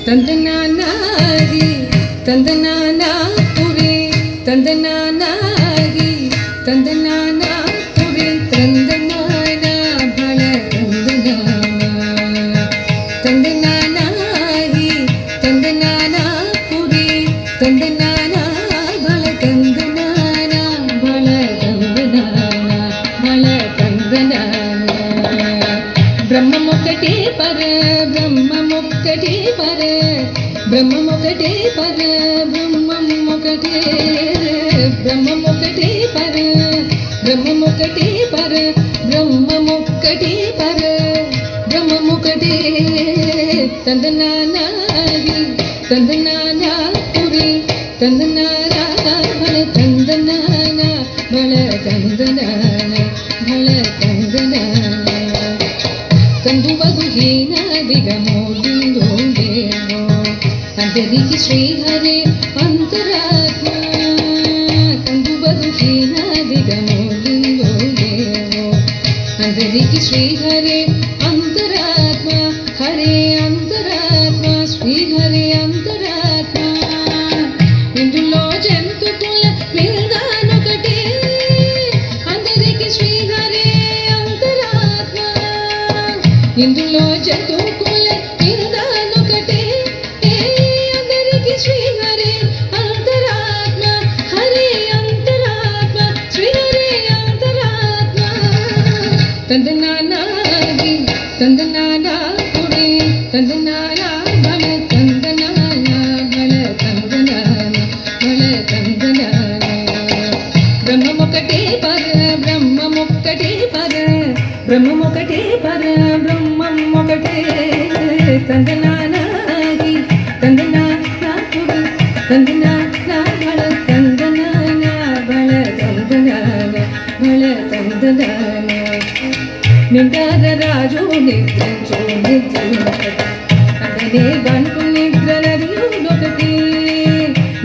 ತಂದನಾನಾಗಿ ತಂದನಾನಾ ಪುರಿ ತಂದನಾನಾಗಿ ತಂದನಾನಾ ಪುರಿ ತಂದನಾನ ಬಳ ತಂದನಾನಾಗಿ ತಂದನಾನಾ ಪುರಿ ತಂದನಾನ ಬಳ ತಂದನಾನ ಬಳ ತಂದನಾನ బ్రహ్మమొక్కటే పర బ్రహ్మమొక్కటే పర బ్రహ్మమొక్కటే పర బ్రహ్మమొక్కటే బ్రహ్మమొక్కటే పర బ్రహ్మమొక్కటే పర బ్రహ్మమొక్కటే పర బ్రహ్మమొక్కటే తందనానాగి తందనానా పురి తందనానా బల తందనాన బల తందనాన బల తందనాన కందువగు హీనాదిగమోదిందోందేవో అందరికి శ్రీహరే అంతరాత్మ కందువగు హీనాదిగమోదిందోందేవో అందరికి శ్రీహరే అంతరాత్మ హరే అంతరాత్మ శ్రీహరే అంతరాత్మ ఇందులో జంతుకుల వేదానొకటే అందరికి శ్రీహరే అంతరాత్మ ఇందులో జంతుకుల వేదానొకటే అందరికి శ్రీహరే అంతరాత్మ హరే అంతరాత్మ శ్రీహరే అంతరాత్మ తందనానాగి తందనానా పురి తందనానా బల తందనానా బల తందనాన బల తందనాన బ్రహ్మమొక్కటే పర బ్రహ్మమొక్కటే పర బ్రహ్మమొక్కటే పర బ్రహ్మమొక్కటే తందనానాగి తందనానా పురి తందనానా బల తందనాన బల తందనాన బల తందనాన నిండాద రాజు నిద్రించు నిద్రలొకటి అతనే బంటు నిద్రలొకటి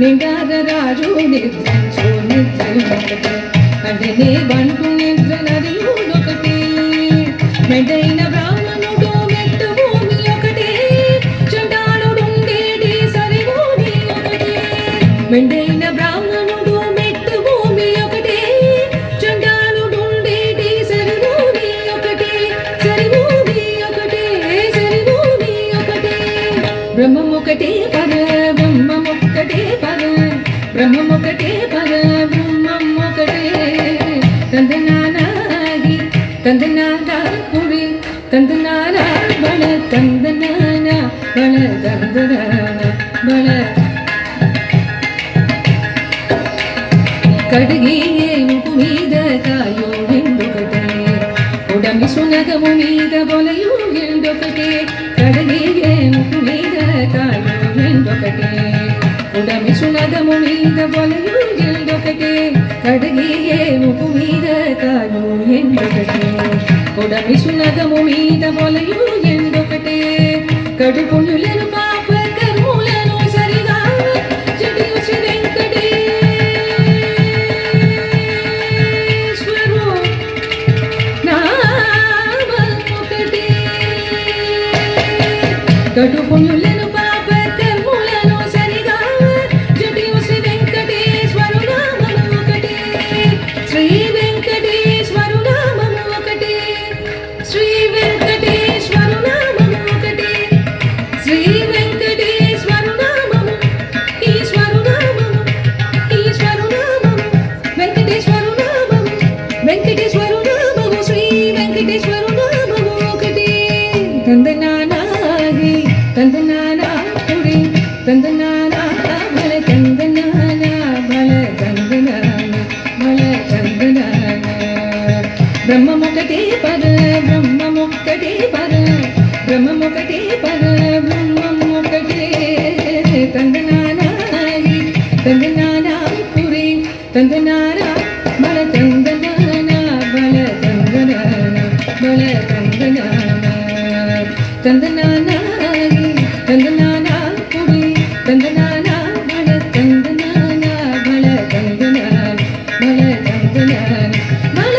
నిండాద రాజు నిద్రించు నిద్రలొకటి అతనే బంటు నిద్రలొకటి మెడైన బ్రాహ్మణుడు మెట్టు భూమి ఒకటి చండాలుడుండేటి సరి భూమి ఒకటి మెండైన బ్రాహ్మణుడు మెట్టు భూమి ఒకటి చండాలుడుండేటి సరి భూమి ఒకటి సరి భూమి ఒకటి సరి భూమి ఒకటి బ్రహ్మమొక్కటే పర బ్రహ్మమొక్కటే పర బ్రహ్మమొక్కటే పర బ్రహ్మమొక్కటే తందనానాగి తందనానా పురి తందనాన బల తందనాన బల తందనాన బల కడిగి ఏనుగు మీద కాయో ఎండొకటే ఉడమి సునగము మీద బొలయు ఎండొకటే కడిగి ఏనుగు మీద కాయో ఎండొకటే ఉడమి సునగము మీద బొలయు ఎండొకటే కడిగి ఏనుగు మీద కాయో ఎండొకటే ఉడమి సునగము మీద బొలయు ఎండొకటే కడుపునులను పాప కర్ములను సరిగా జడియు శ్రీ వెంకటేశ్వరు నామొకటే కడుపునులను పాప కర్ములను సరిగా జడియు శ్రీ వెంకటేశ్వరు నామము ఒకటే శ్రీ వెంకటేశ్వరు నామము ఒకటే శ్రీ వెంకటేశ్వరు నామము ఒకటే శ్రీ వెంకటేశ్వరు నామము ఈశ్వరు నామము ఈశ్వరు నామము వెంకటేశ్వరు నామము వెంకటేశ్వరు నామము శ్రీ వెంకటేశ్వరు నామము ఒకటే తందనానాగి తందనానా పురి తందనానా బల తందనానా బల తందనాన బల తందనాన బ్రహ్మమొక్కటే పర బ్రహ్మమొక్కటే పర బ్రహ్మమొక్కటే పర బ్రహ్మమొక్కటే తందనానాగి తందనానా పురి తందనానా బల తందనాన బల తందనాన బల తందనాన తందనానాగి తందనానా పురి తందనానా బల తందనాన బల తందనాన బల తందనాన బల